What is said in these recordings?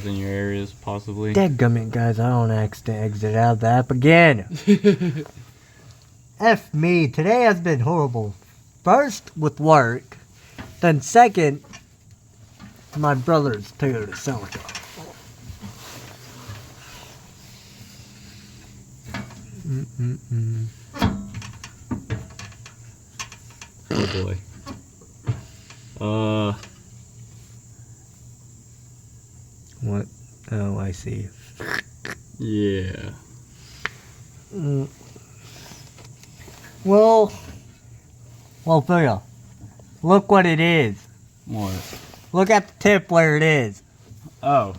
in your areas, possibly. Dadgummit, guys, I don't accidentally exit out of the app again. F me, today has been horrible. First, with work. Then second, my brother's Toyota Celica. Oh boy. What? Oh, I see. Yeah. Well, Phil, look what it is. What? Look at the tip where it is. Oh.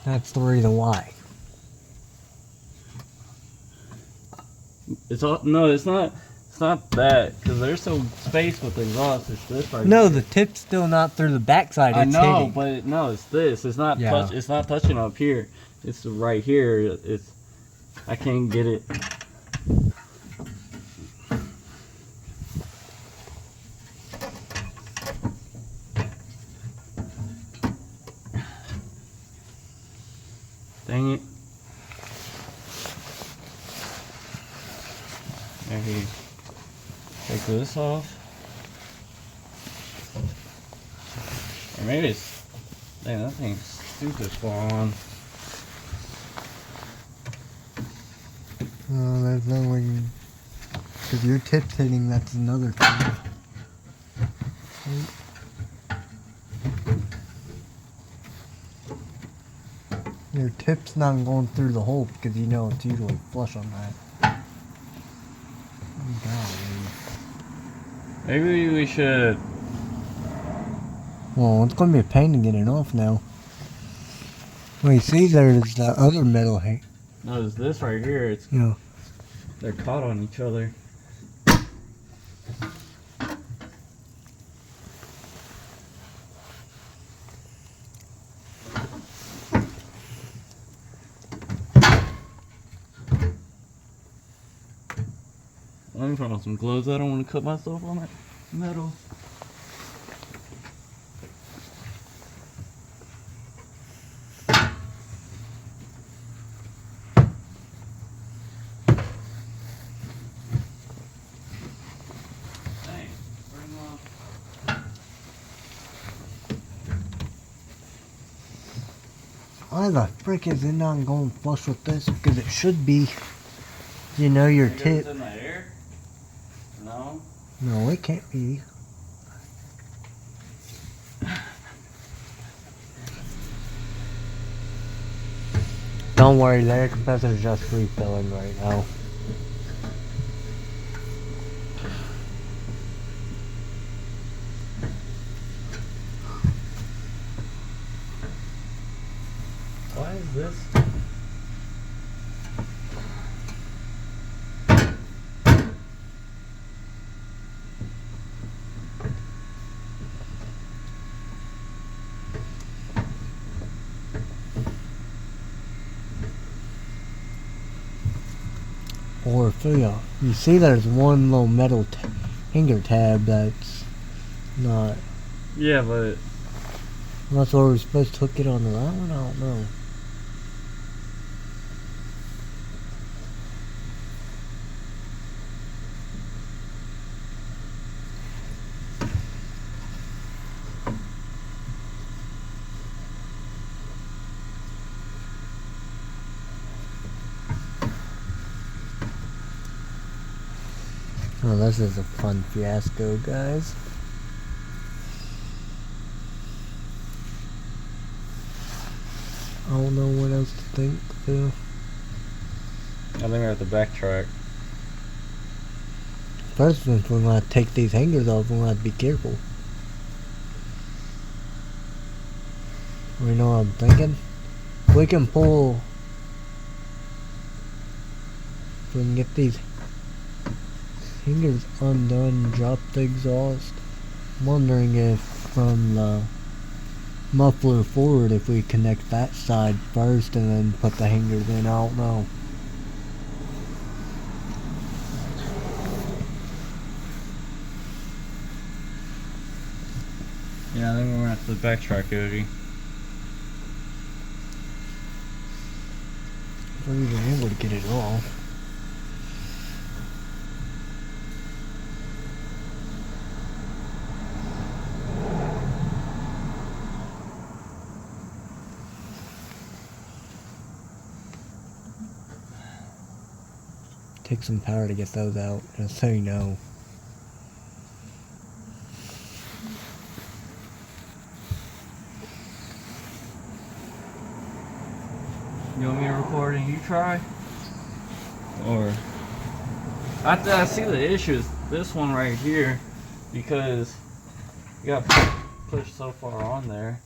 That's the reason why. It's all no. It's not. It's not that because there's some space with the exhaust. It's this right No, here. the tip's still not through the backside. I It's know, hitting. but no, it's this. It's not. Yeah. It's not touching up here. It's right here. It's. I can't get it. Dang it. Maybe take this off. Or maybe it's. Dang, that thing's stupid falling. There's no way. Because your tip's hitting, that's another thing. Your tip's not going through the hole because you know it's usually flush on that. Maybe we should. Well, it's going to be a pain to get it off now. Well, you see there's the other metal hang. No, it's this right here. It's. Yeah. They're caught on each other. Let me put on some gloves. I don't want to cut myself on that metal. Why the frick is it not going flush with this? Because it should be, you know, your tip. In the air? No. No, it can't be. Don't worry, the air compressor's just refilling right now. Why is this? Or Phil, you see there's one little metal hanger tab that's not. Yeah, but That's where we're supposed to hook it onto that one? I don't know. Oh, this is a fun fiasco, guys. I don't know what else to think, Phil. I think we have to backtrack. First, if we're going to take these hangers off, we're going to have to be careful. You know what I'm thinking? We can pull... If we can get these hangers undone, drop the exhaust. I'm wondering if from the muffler forward, if we connect that side first and then put the hangers in. I don't know. Yeah, I think we're gonna have to backtrack, Yogi. We're even able to get it off. Take some power to get those out, just so you know. You want me to record and you try? Or I see the issue is this one right here, because you got pushed so far on there.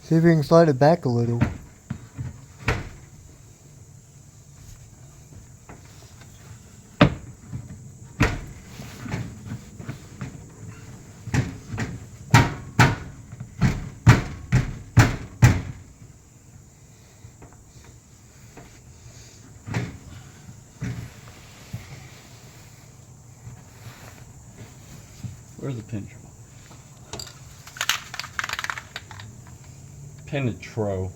See if you can slide it back a little. Where's the pinch? Penetro.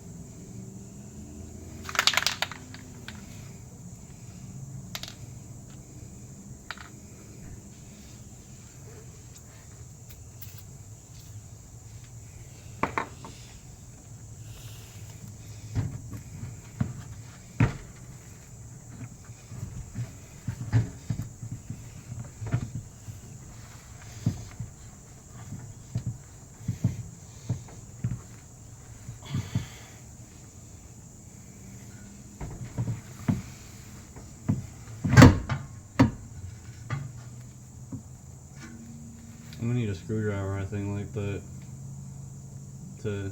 I'm gonna need a screwdriver, I think, like that, to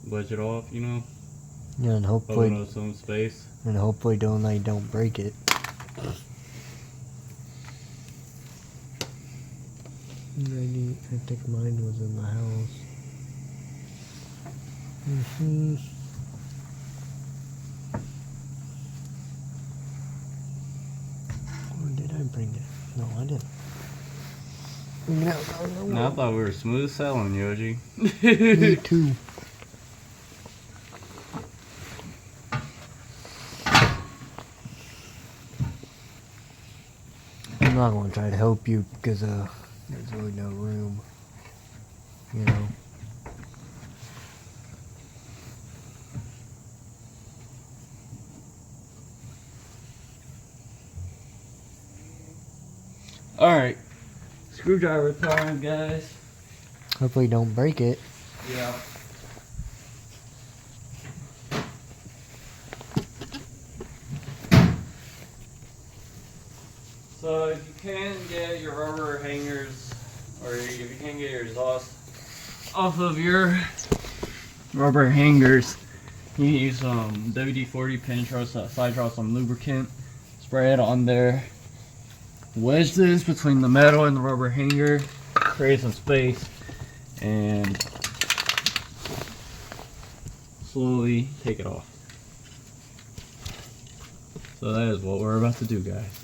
wedge it off, you know? Yeah, and hopefully, open up some space. and hopefully don't break it. I think mine was in the house. Or did I bring it? No, I didn't. No, I thought we were smooth selling, Yoji. Me too. I'm not going to try to help you because there's really no room, you know. Alright, screwdriver time, guys. Hopefully don't break it. Yeah. So if you can get your rubber hangers, or if you can get your exhaust off of your rubber hangers, you can use some WD-40 Penetro side draw some lubricant, spray it on there, wedge this between the metal and the rubber hanger, create some space, and slowly take it off. So that is what we're about to do, guys.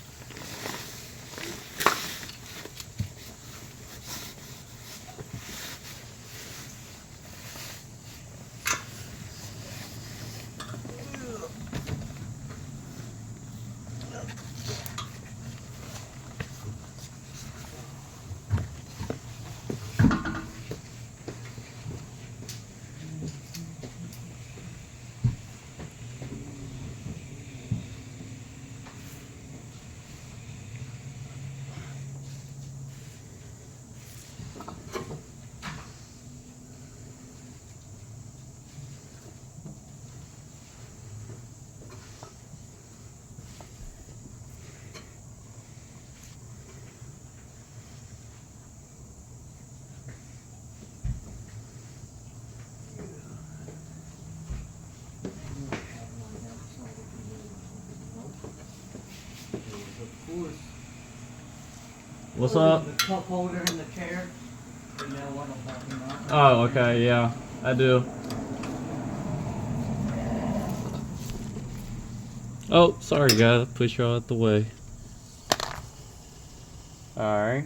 What's up? The cup holder in the chair. You know what I'm talking about. Oh, okay, yeah, I do. Oh, sorry guys, I pushed y'all out the way. Alright.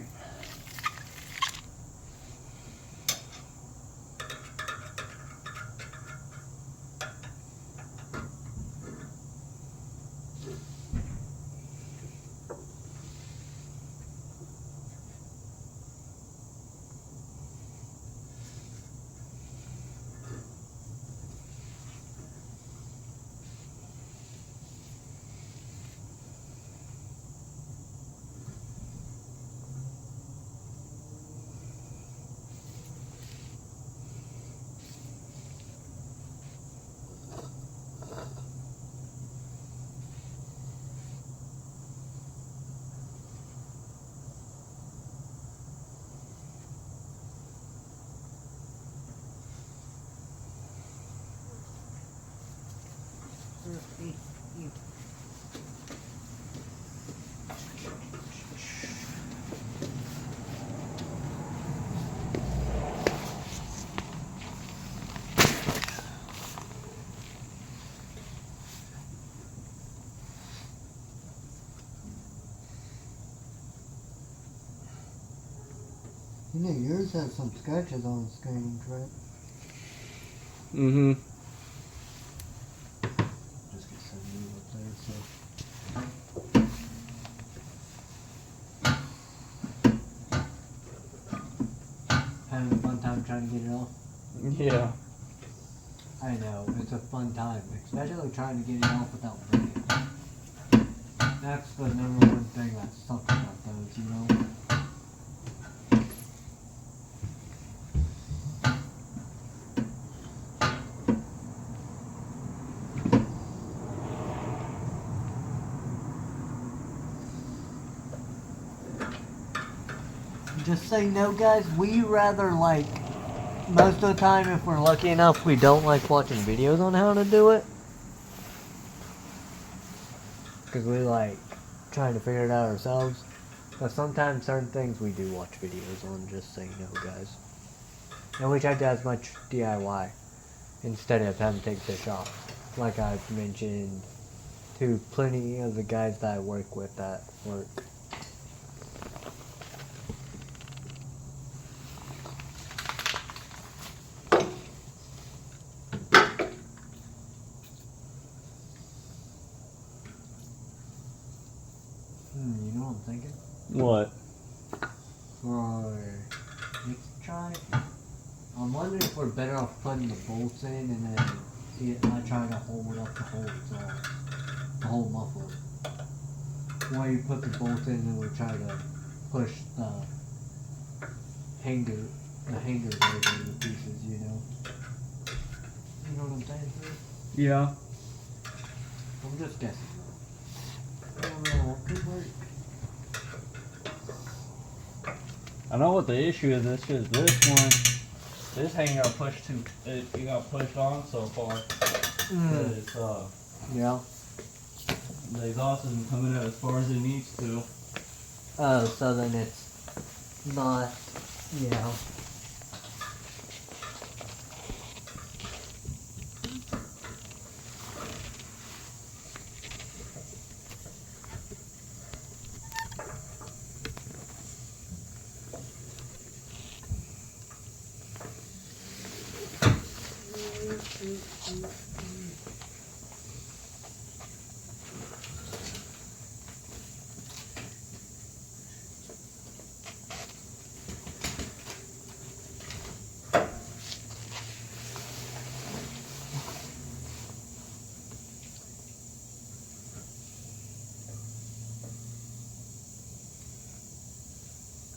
You know, yours has some scratches on the screen, right? Mm-hmm. Just get some new up there, so. Having a fun time trying to get it off? Yeah. I know, it's a fun time, especially trying to get it off without breaking. That's the number one thing that sucks about those, you know? Just so you know, guys, we rather like, most of the time, if we're lucky enough, we don't like watching videos on how to do it. Because we like trying to figure it out ourselves. But sometimes certain things we do watch videos on, just so you know, guys. And we try to do as much DIY instead of having to take fish off. Like I've mentioned to plenty of the guys that I work with at work. You know what I'm thinking? What? For next try, I'm wondering if we're better off putting the bolts in and then I try to hold up the whole exhaust, the whole muffler. While you put the bolts in and we try to push the hangers over the pieces, you know? You know what I'm saying, sir? Yeah. I'm just guessing though. I don't know, that could work. I know what the issue is. It's just this one. This hanger got pushed it got pushed on so far. That it's Yeah. the exhaust isn't coming out as far as it needs to. Oh, so then it's not, you know.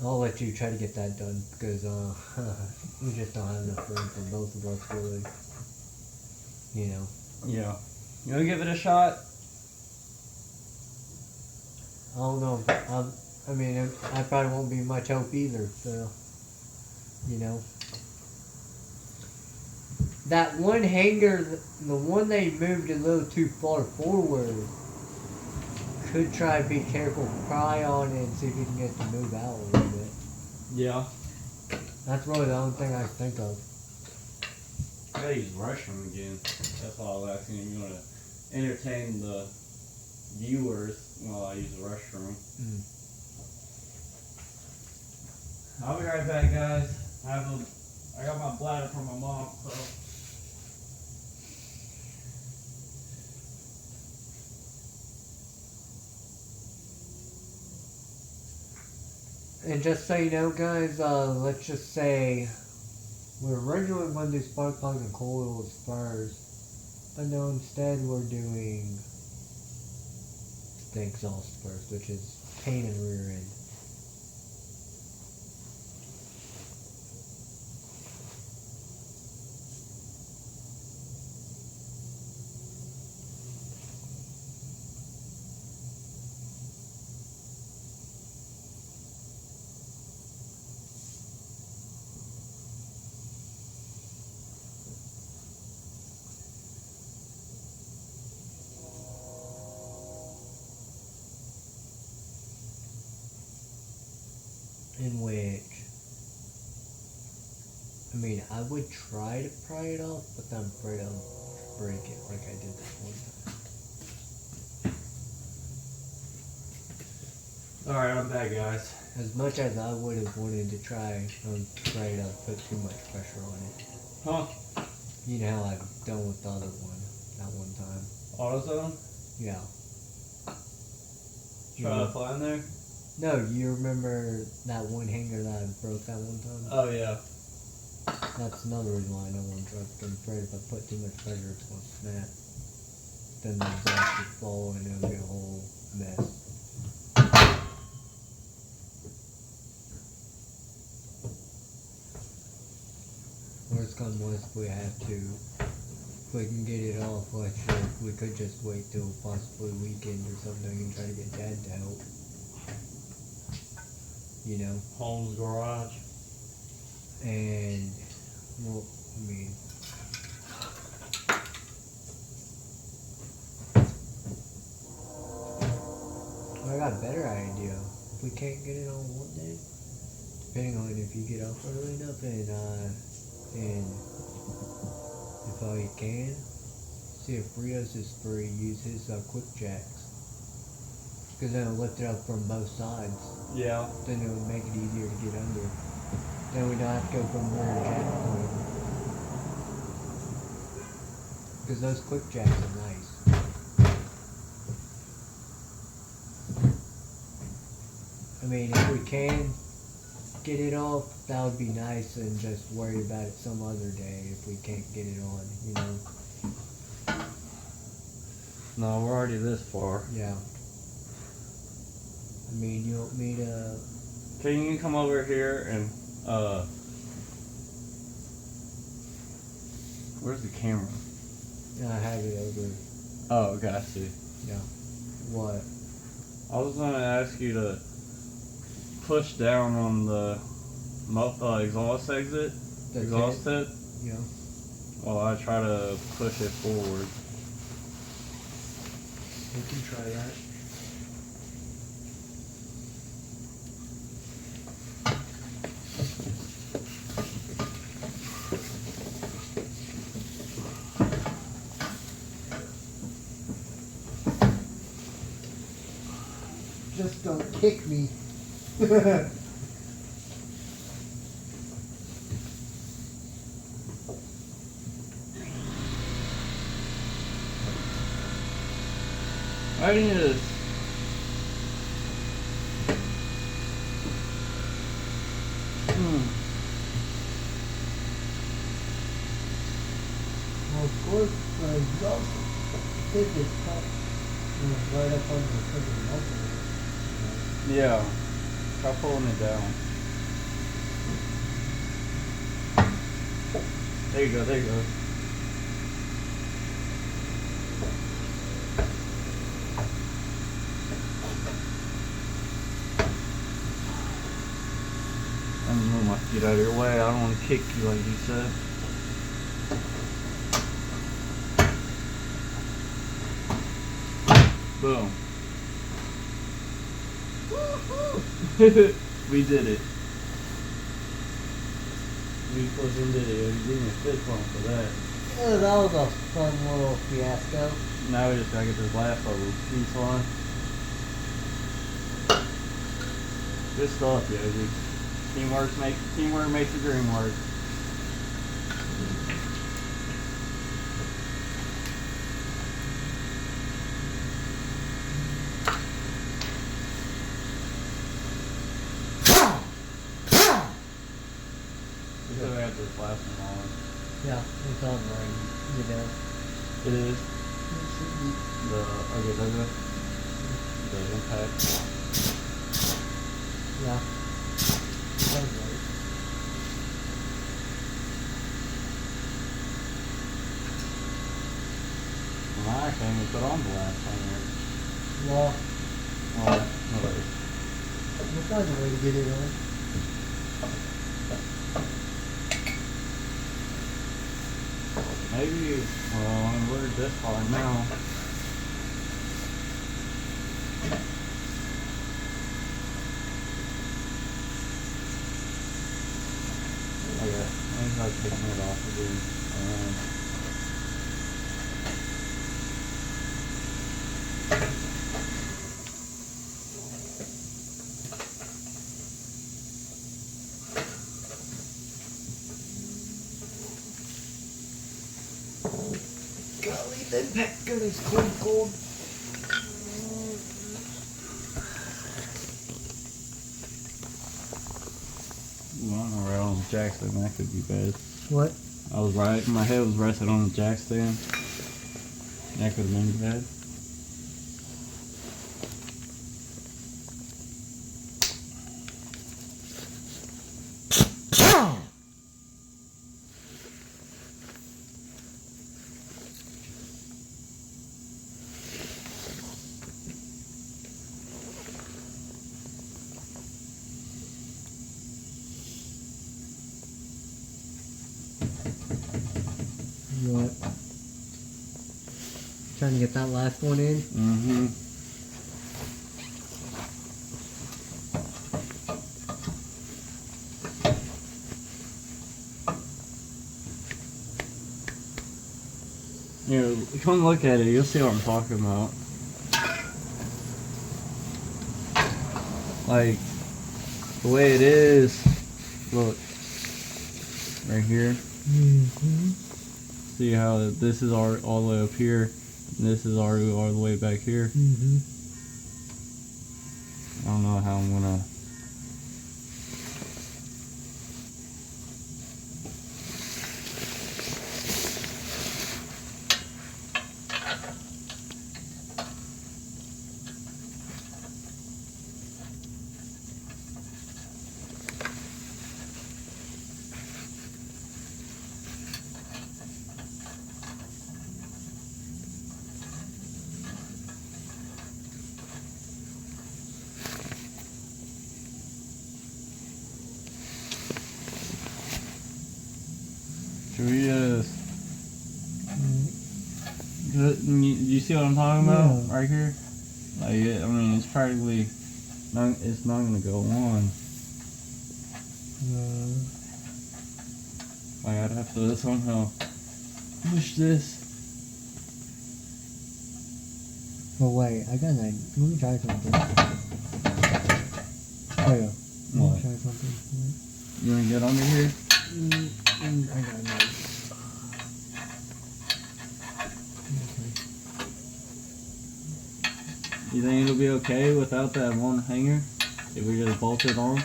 I'll let you try to get that done because we just don't have enough room for both of us, really. You know. Yeah. You wanna give it a shot? I don't know. I mean, I probably won't be much help either. So, you know. That one hanger, the one they moved a little too far forward. Could try to be careful, pry on it, and see if you can get it to move out a little bit. Yeah. That's really the only thing I can think of. I gotta use the restroom again. That's all I was asking if you wanna entertain the viewers while I use the restroom. I'll be right back, guys. I got my bladder from my mom, so. And just so you know, guys, let's just say we were originally going to do spark plugs and coils first, but no, instead we're doing the exhaust first, which is pain in the rear end. In which, I mean, I would try to pry it off, but I'm afraid I'll break it like I did that one time. Alright, I'm back, guys. As much as I would have wanted to try, I'm afraid I've put too much pressure on it. Huh? You know how I've done with the other one that one time. AutoZone? Yeah. Try to fly in there? No, you remember that one hanger that I broke that one time? Oh, yeah. That's another reason why I don't want to try, because I'm afraid if I put too much pressure, it's going to snap. Then the exhaust would fall and it'll be a whole mess. Worst come worst, if we have to, if we can get it off, like sure, we could just wait till possibly weekend or something and try to get Dad to help. You know? Home's garage. And, well, I mean, I got a better idea. If we can't get it on one day, depending on if you get up early enough and if all you can, see if Rios is free, use his quick jacks. Because then it'll lift it up from both sides. Yeah. Then it would make it easier to get under. Then we don't have to go from rear jack point. Because those quick jacks are nice. I mean, if we can get it off, that would be nice, and just worry about it some other day if we can't get it on, you know? No, we're already this far. Yeah. I mean, you want me to... Can you come over here and, where's the camera? I have it over. Oh, okay, I see. Yeah. What? I was gonna ask you to push down on the exhaust exit, The exhaust tip, Yeah. while I try to push it forward. We can try that. Just don't kick me. I need to. Well, of course, the exhaust tip is cut, right up under the freaking muffler. Yeah. Try pulling it down. There you go, there you go. I'm gonna move my feet out of your way. I don't want to kick you like you said. Boom. We did it. We fucking did it. You gave me a fist bump for that. Yeah, that was a fun little fiasco. Now we just gotta get this last little piece on. Good stuff, Yogi. Teamwork makes the dream work. We still got this last one on. Yeah, it's on right, you know. It is. The impact. Yeah. It's on right. Well, I can't even put on the last one here. Well, Well, no worries. we'll find a way to get it on. Maybe, well, we're this far now. Okay, I'm not taking it off again. Golly, that pack gun is cold. Ooh, I don't know, right on the jack stand, that could be bad. What? I was right, my head was resting on the jack stand. That could have been bad. What? Trying to get that last one in? Mm-hmm. Here, come look at it, you'll see what I'm talking about. Like, the way it is, look, right here. Mm-hmm. See how this is all the way up here, and this is all the way back here. Mm-hmm. I don't know how I'm gonna. Should we just? You see what I'm talking about? Yeah. Right here? Like, I mean, it's practically not. It's not gonna go on. Like, I'd have to somehow push this. But wait, I got an idea. Let me try something. Oh yeah. Let me What? try something. You wanna get under here? I got an idea. Okay. You think it'll be okay without that one hanger? If we just bolt it on?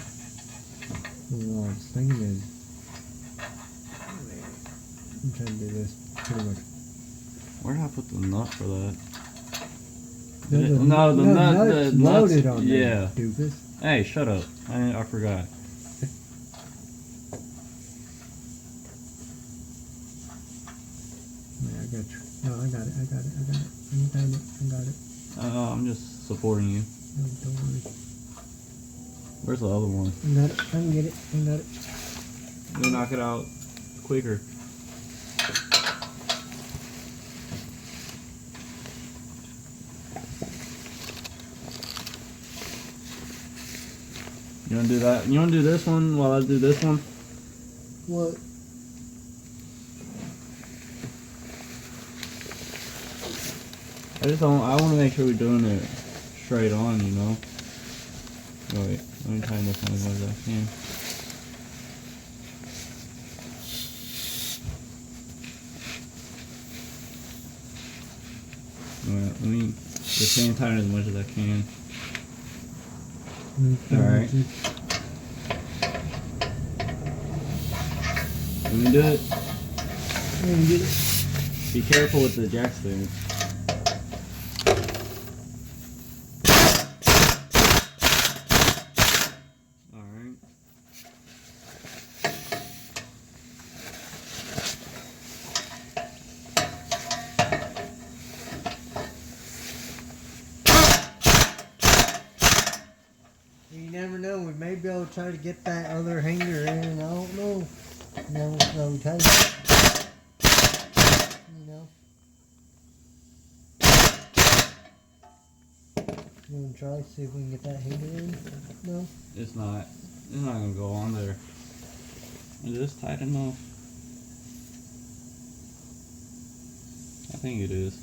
Well, I was thinking is, I'm trying to do this pretty much. Where did I put the nut for that? The No, the nut- nuts the nuts- loaded on there, yeah. doofus. Hey, shut up. I forgot. Yeah, I got you. No, I got it. I got it. I'm just supporting you. No, don't worry. Where's the other one? I got it. I can get it. I got it. You knock it out quicker. You wanna do that? You wanna do this one while I do this one? What? I want to make sure we're doing it straight on, you know? Wait, let me tighten this one as much as I can. Alright, let me just hand tighten as much as I can. Alright. Let me do it. Let me get it. Be careful with the jack stand. Alright. You never know. We may be able to try to get that other hanger in. I don't know. No, try to. You know. You want to try see if we can get that hanger in? No. It's not gonna go on there. Is this tight enough? I think it is.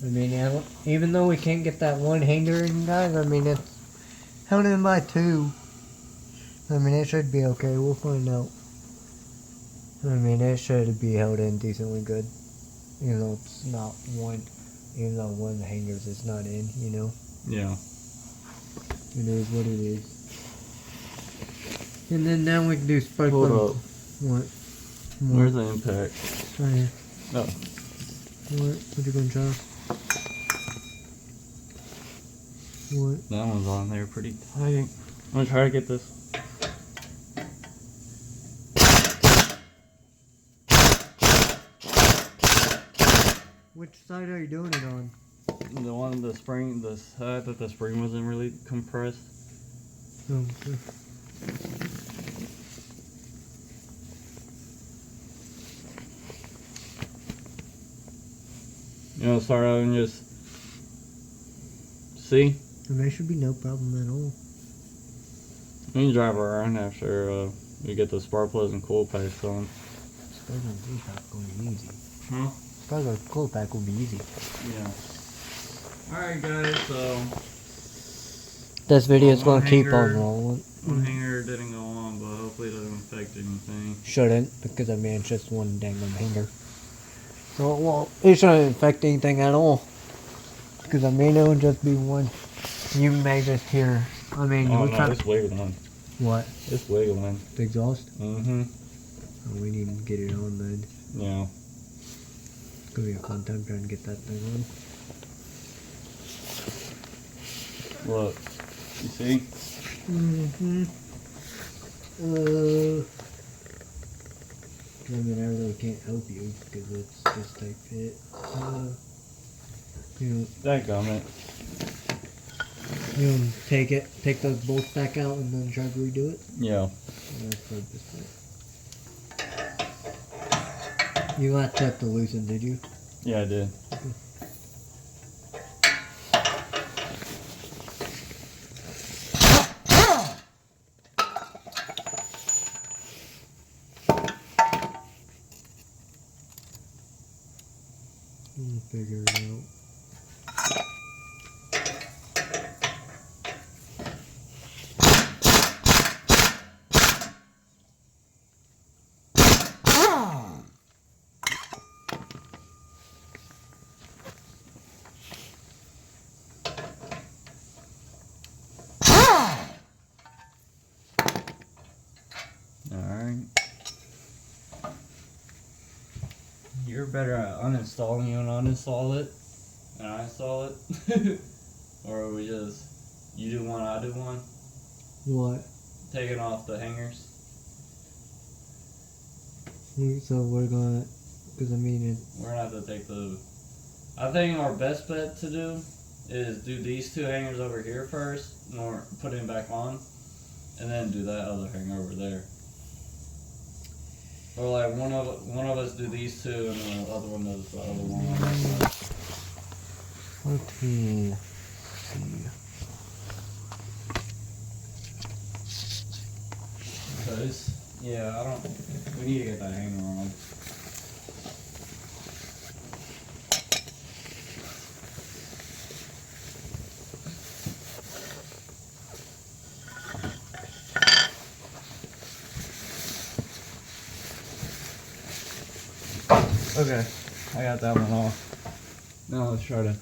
I mean, yeah, even though we can't get that one hanger in, guys, I mean, it's held in by two. I mean, it should be okay. We'll find out. I mean, it should be held in decently good. Even though it's not one, even though one of the hangers is not in, you know? Yeah. It is what it is. And then now we can do spark Hold plug. up. What? Where's the impact? Right here. Oh. What you gonna try? What? That one's on there pretty tight. I'm gonna try to get this. Which side are you doing it on? The one, the spring, the side that the spring wasn't really compressed. Oh, okay. You know, start out and just see. And there should be no problem at all. We can drive around after we get the spark plugs and coil packs on. Spark and cool pack will be easy. Huh? Spark and cool pack will be easy. Yeah. Alright guys, so This video is One gonna keep on hanger. rolling. one hanger didn't go on, but hopefully it doesn't affect anything. Shouldn't, because I mean it's just one dang hanger. So well, it shouldn't affect anything at all. Because I mean it would just be one. You may just hear. I mean, Oh we're no, trying. it's wiggling. What? It's wiggling. The exhaust? Mm-hmm. Oh, we need to get it on then. Yeah. It's gonna be a fun time trying to get that thing on. Look. You see? Mm-hmm. I mean, I really can't help you because it's just like it. You know, Dadgummit. you know, take those bolts back out and then try to redo it. Yeah. You latched that to loosen, did you? Yeah, I did. We'll figure it out. Alright. You're better at uninstalling. You want to uninstall it and I install it? Or we just, you do one, I do one? What? Taking off the hangers? So we're gonna, because I mean We're gonna have to take the, I think our best bet to do is do these two hangers over here first, or put it back on, and then do that other hanger over there. Or like one of us do these two, and then the other one does the other one on that side. 14. Because, yeah, I don't, we need to get that hanger on. Okay, I got that one off. Now let's try to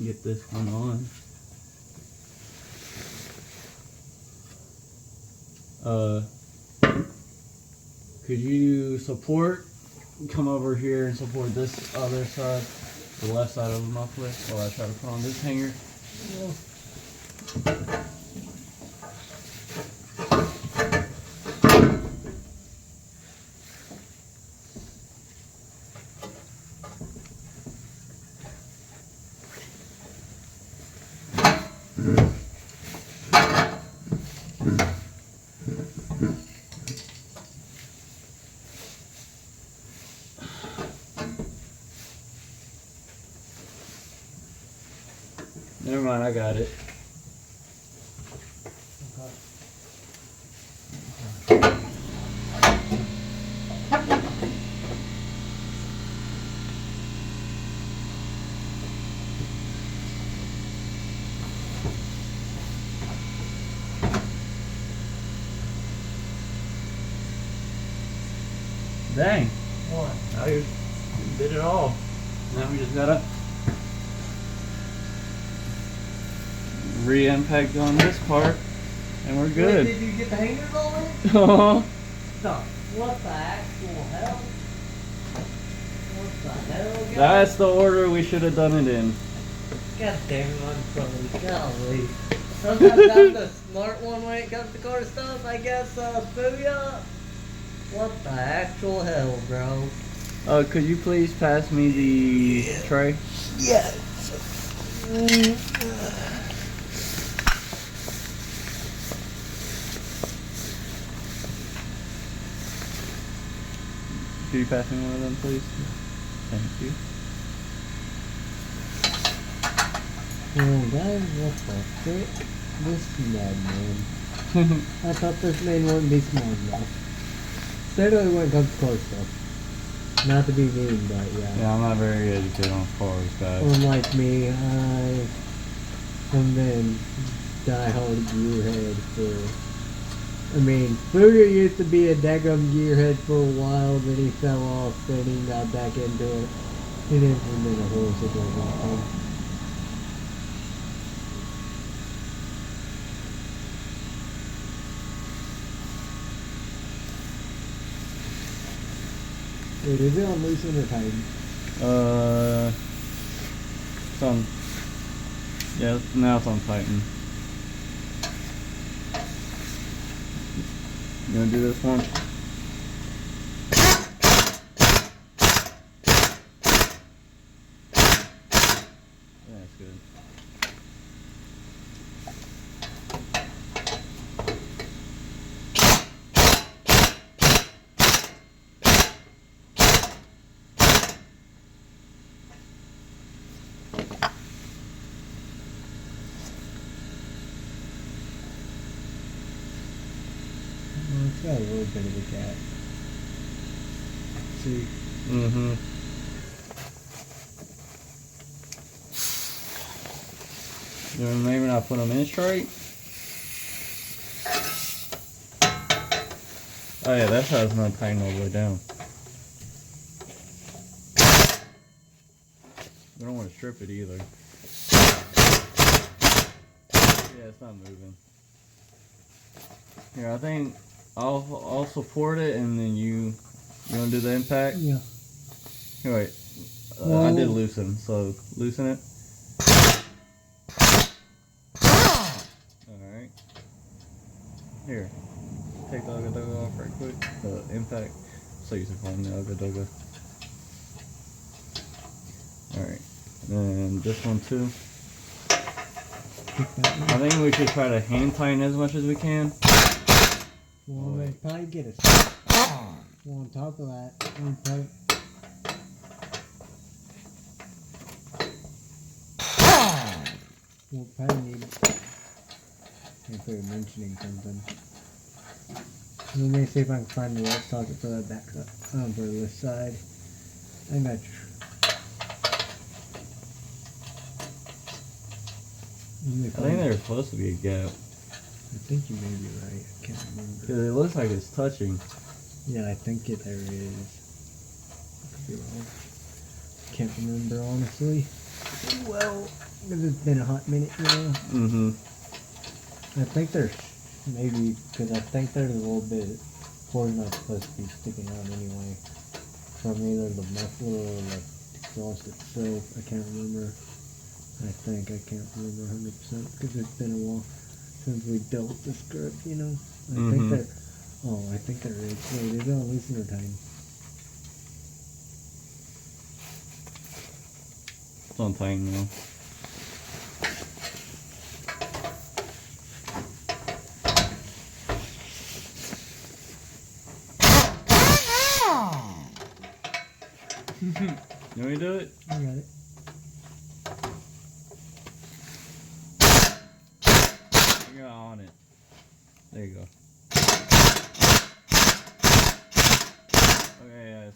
get this one on. Could you come over here and support this other side, the left side of the muffler, while I try to put on this hanger? Never mind, I got it. Dang. What? Now you did it all. Now we just gotta re-impact on this part, and we're Wait, good. did you get the hangers all in? Oh, No. What the actual hell? What the hell, guys? that's the order we should have done it in. God damn it, I'm sorry. Golly. Sometimes I'm the smart one when it comes to car stuff, I guess, Booyah. What the actual hell, bro? Could you please pass me the tray? Yes. Could you pass me one of them, please? Thank you. Oh, guys, what the frick? This madman. I thought this man wouldn't be smart enough. Especially when it comes to car stuff. Not to be mean, but yeah. Yeah, I'm not very educated on cars, guys. Unlike me, I have been die-hard gearhead for... I mean, Booger used to be a daggum gearhead for a while, then he fell off, then he got back into it. It hasn't been a whole situation. Wait, is it on loose or tight? It's on. Yeah, now it's on Titan. You wanna do this one? Yeah, that's good. Well, it's got a little bit of a gap. See? Mm-hmm. You know, maybe not put them in straight. Oh yeah, that's how it's not tighten all the way down. We don't want to strip it either. Yeah, it's not moving. Here, I think I'll support it, and then you want to do the impact? Yeah. Here, wait. I Well- did loosen, so loosen it. Alright. Here. Take the Ugga Dugga off right quick. The impact. So you should call them the Ugga Dugga. Alright. And this one too. I think we should try to hand tighten as much as we can. Well, Oh, they wait. probably get a... Well, on top of that, we probably... We'll probably need... If they're mentioning something. Let me see if I can find the right socket for that back side, for this side. I got you. I think there's supposed to be a gap. I think you may be right. I can't remember. Because it looks like it's touching. Yeah, I think there is. I could be wrong. Can't remember honestly. Well, because it's been a hot minute now. Mm-hmm. I think there's maybe because I think there's a little bit cord not supposed to be sticking out anyway from either the muffler or the exhaust itself. I can't remember. I can't remember 100% because it's been a while since we dealt with this grip, you know. I think there. Oh, I think there is. Wait, is it on loosen or tighten? It's on tighten now. You want me to do it? I got it. You got on it. There you go. Okay, yeah,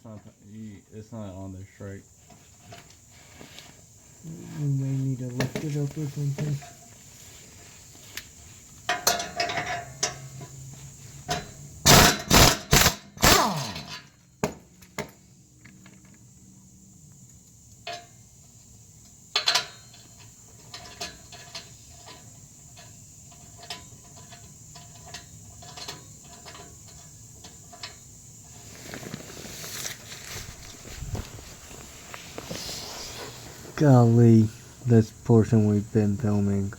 it's not on there straight. We may need to lift it up or something. Golly, this portion we've been filming.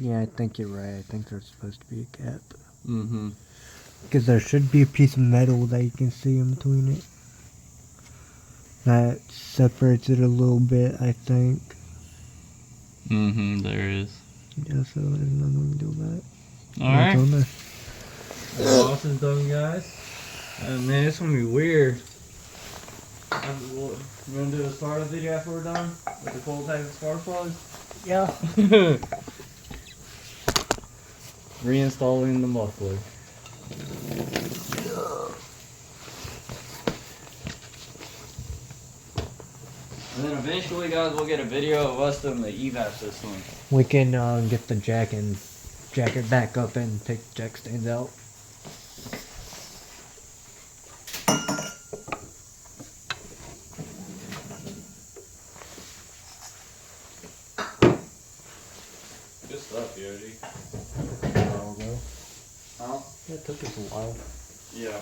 Yeah, I think you're right. I think there's supposed to be a gap. Mm-hmm. Because there should be a piece of metal that you can see in between it. That separates it a little bit, I think. Mm-hmm, there is. Yeah, so there's nothing we can do about it. Alright. On there. The boss is done, guys. And man, it's gonna be weird. You wanna do a startup video after we're done? With the cold type of spark plugs? Yeah. Reinstalling the muffler. And then eventually, guys, we'll get a video of us doing the evap system. We can get the jack it back up and take the jack stands out. Good stuff, Yogi. Though. Huh? It took us a while. Yeah.